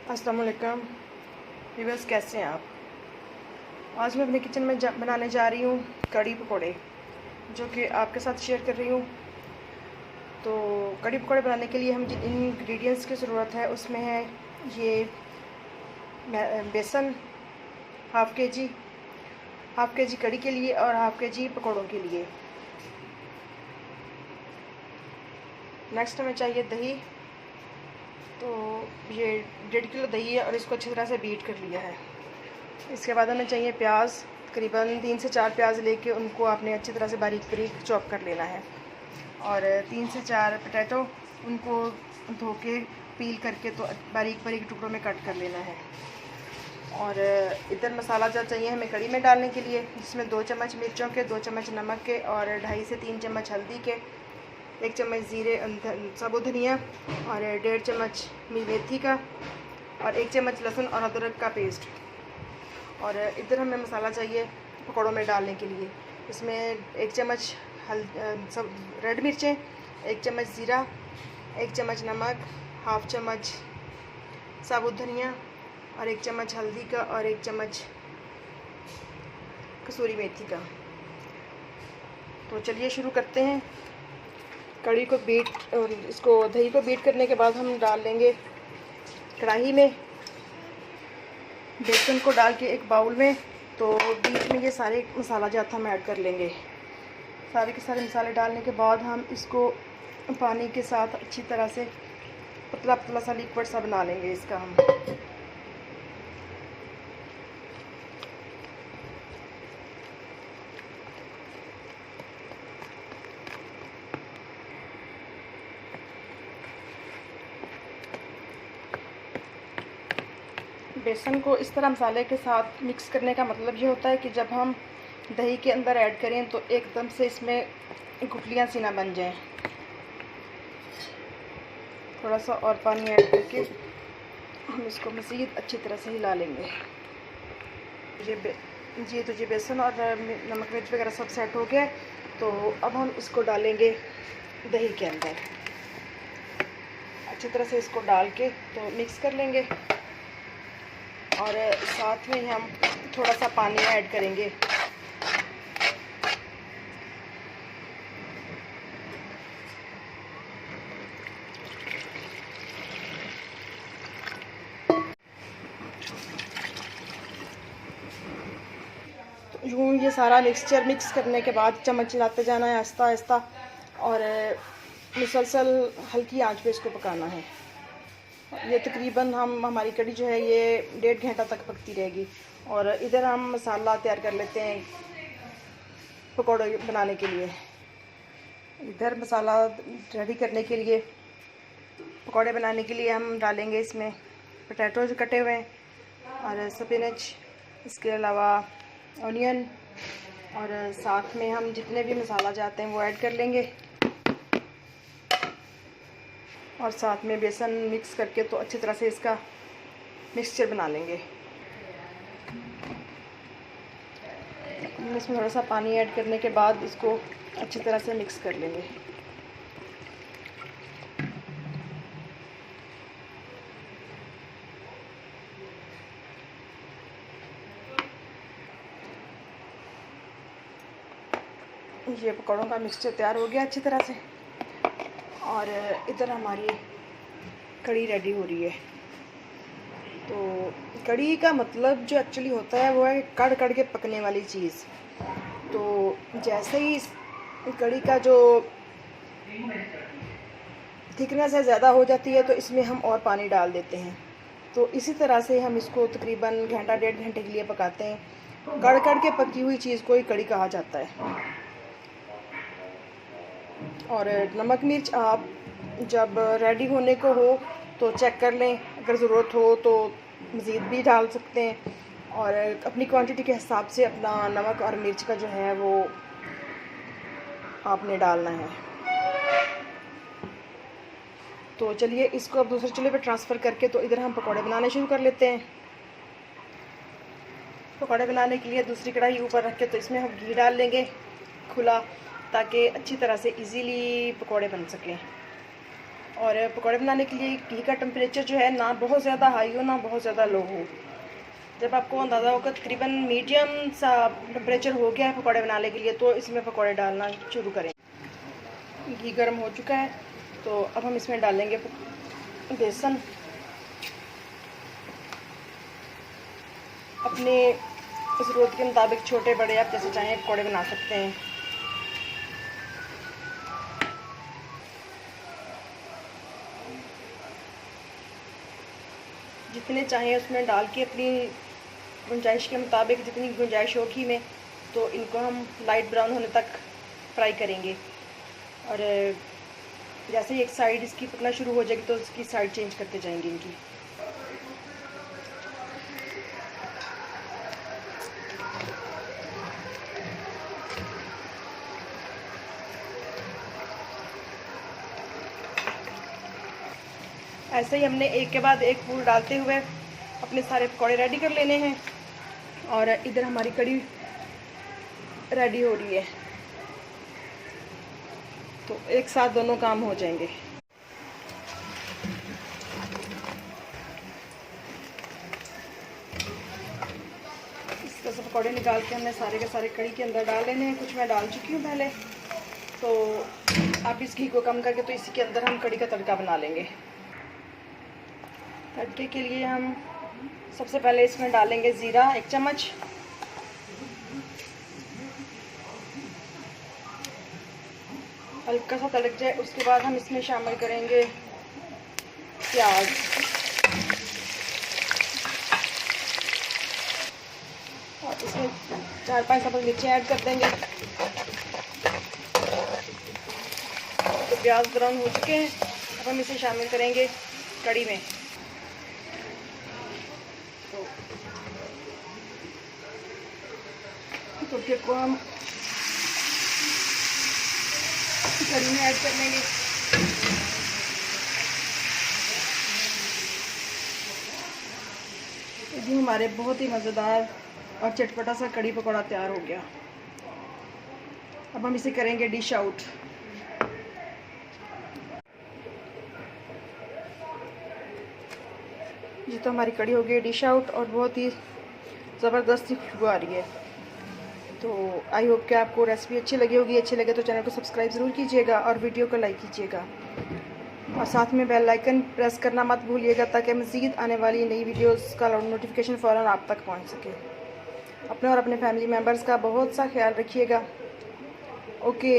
अस्सलाम वालेकुम व्यूअर्स, कैसे हैं आप। आज मैं अपने किचन में बनाने जा रही हूँ कड़ी पकोड़े, जो कि आपके साथ शेयर कर रही हूँ। तो कड़ी पकोड़े बनाने के लिए हम जिन इंग्रेडिएंट्स की ज़रूरत है उसमें है ये बेसन हाफ़ के जी कड़ी के लिए और हाफ़ के जी पकोड़ों के लिए। नेक्स्ट हमें चाहिए दही। तो ये 1.5 किलो दही है और इसको अच्छी तरह से बीट कर लिया है। इसके बाद हमें चाहिए प्याज, तकरीबन 3 से 4 प्याज लेके उनको आपने अच्छी तरह से बारीक बारीक चॉप कर लेना है। और 3 से 4 पोटैटो, उनको धो के पील करके तो बारीक बारीक टुकड़ों में कट कर लेना है। और इधर मसाला जो चाहिए हमें कड़ी में डालने के लिए, जिसमें 2 चम्मच मिर्चों के, 2 चम्मच नमक के और 2.5 से 3 चम्मच हल्दी के, 1 चम्मच ज़ीरे साबुत धनिया और 1.5 चम्मच मेथी का और 1 चम्मच लहसुन और अदरक का पेस्ट। और इधर हमें मसाला चाहिए पकौड़ों में डालने के लिए। इसमें 1 चम्मच सब रेड मिर्चें, 1 चम्मच ज़ीरा, 1 चम्मच नमक, हाफ़ चम्मच साबुत धनिया और 1 चम्मच हल्दी का और 1 चम्मच कसूरी मेथी का। तो चलिए शुरू करते हैं। कड़ी को बीट और इसको दही को बीट करने के बाद हम डाल लेंगे कढ़ाई में बेसन को डाल के एक बाउल में। तो बीच में ये सारे मसाला जाता हम ऐड कर लेंगे। सारे के सारे मसाले डालने के बाद हम इसको पानी के साथ अच्छी तरह से पतला पतला सा लिक्विड सा बना लेंगे इसका हम। बेसन को इस तरह मसाले के साथ मिक्स करने का मतलब ये होता है कि जब हम दही के अंदर ऐड करें तो एकदम से इसमें गुठलियाँ सी ना बन जाएं। थोड़ा सा और पानी ऐड करके हम इसको मज़ीद अच्छी तरह से हिला लेंगे। ये बेसन और नमक मिर्च वगैरह सब सेट हो गया। तो अब हम इसको डालेंगे दही के अंदर। अच्छी तरह से इसको डाल के तो मिक्स कर लेंगे और साथ में हम थोड़ा सा पानी ऐड करेंगे। तो यूँ ये सारा मिक्सचर मिक्स करने के बाद चम्मच चलाते जाना है आहिस्ता आहिस्ता और मुसलसल हल्की आंच पे इसको पकाना है। ये तकरीबन हमारी कड़ी जो है ये 1.5 घंटा तक पकती रहेगी। और इधर हम मसाला तैयार कर लेते हैं पकौड़े बनाने के लिए। इधर मसाला रेडी करने के लिए, पकौड़े बनाने के लिए हम डालेंगे इसमें पोटैटो जो कटे हुए हैं और स्पिनच, इसके अलावा ऑनियन, और साथ में हम जितने भी मसाला चाहते हैं वो ऐड कर लेंगे और साथ में बेसन मिक्स करके तो अच्छी तरह से इसका मिक्सचर बना लेंगे। इसमें थोड़ा सा पानी ऐड करने के बाद इसको अच्छी तरह से मिक्स कर लेंगे। ये पकौड़ों का मिक्सचर तैयार हो गया अच्छी तरह से और इधर हमारी कड़ी रेडी हो रही है। तो कड़ी का मतलब जो एक्चुअली होता है वो है कड़ कड़ के पकने वाली चीज़। तो जैसे ही इस कड़ी का जो थिकनेस है ज़्यादा हो जाती है तो इसमें हम और पानी डाल देते हैं। तो इसी तरह से हम इसको तकरीबन घंटा 1.5 घंटे के लिए पकाते हैं। कड़ कड़ के पकी हुई चीज़ को ही कड़ी कहा जाता है। और नमक मिर्च आप जब रेडी होने को हो तो चेक कर लें, अगर ज़रूरत हो तो मज़ीद भी डाल सकते हैं। और अपनी क्वांटिटी के हिसाब से अपना नमक और मिर्च का जो है वो आपने डालना है। तो चलिए इसको अब दूसरे चूल्हे पे ट्रांसफ़र करके तो इधर हम पकौड़े बनाने शुरू कर लेते हैं। पकौड़े बनाने के लिए दूसरी कढ़ाई ऊपर रख के तो इसमें हम घी डाल लेंगे खुला, ताकि अच्छी तरह से इजीली पकौड़े बन सकें। और पकौड़े बनाने के लिए घी का टेम्परेचर जो है ना बहुत ज़्यादा हाई हो ना बहुत ज़्यादा लो हो। जब आपको अंदाज़ा होगा तकरीबन मीडियम सा टेम्परेचर हो गया है पकौड़े बनाने के लिए, तो इसमें पकौड़े डालना शुरू करें। घी गर्म हो चुका है, तो अब हम इसमें डालेंगे बेसन। अपने ज़रूरत के मुताबिक छोटे बड़े आप जैसे चाहें पकौड़े बना सकते हैं। जितने चाहें उसमें डाल के अपनी गुंजाइश के मुताबिक, जितनी गुंजाइश होगी में, तो इनको हम लाइट ब्राउन होने तक फ्राई करेंगे। और जैसे ही एक साइड इसकी पकना शुरू हो जाएगी तो इसकी साइड चेंज करते जाएंगे इनकी। ऐसे ही हमने एक के बाद एक फूल डालते हुए अपने सारे पकौड़े रेडी कर लेने हैं। और इधर हमारी कड़ी रेडी हो रही है, तो एक साथ दोनों काम हो जाएंगे। इस तरह से पकौड़े निकाल के हमने सारे के सारे कड़ी के अंदर डाल लेने हैं। कुछ मैं डाल चुकी हूँ पहले, तो आप इस घी को कम करके तो इसी के अंदर हम कड़ी का तड़का बना लेंगे। तड़के के लिए हम सबसे पहले इसमें डालेंगे ज़ीरा 1 चम्मच, हल्का सा तड़क जाए उसके बाद हम इसमें शामिल करेंगे प्याज। और इसमें 4-5 सब्ज़ मिर्ची ऐड कर देंगे। तो प्याज ब्राउन हो चुके हैं, अब हम इसे शामिल करेंगे कड़ी में। तो तड़के को हम कड़ी में ऐड कर लेंगे। ये हमारे बहुत ही मज़ेदार और चटपटा सा कड़ी पकौड़ा तैयार हो गया। अब हम इसे करेंगे डिश आउट। ये तो हमारी कड़ी हो गई डिश आउट और बहुत ही ज़बरदस्त ही खुशबू आ रही है। तो आई होप कि आपको रेसिपी अच्छी लगी होगी। अच्छी लगे तो चैनल को सब्सक्राइब ज़रूर कीजिएगा और वीडियो को लाइक कीजिएगा और साथ में बेल आइकन प्रेस करना मत भूलिएगा ताकि मज़ीद आने वाली नई वीडियोस का नोटिफिकेशन फ़ौरन आप तक पहुंच सके। अपने और अपने फैमिली मेम्बर्स का बहुत सा ख्याल रखिएगा। ओके,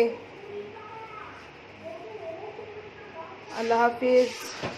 अल्लाह हाफिज़।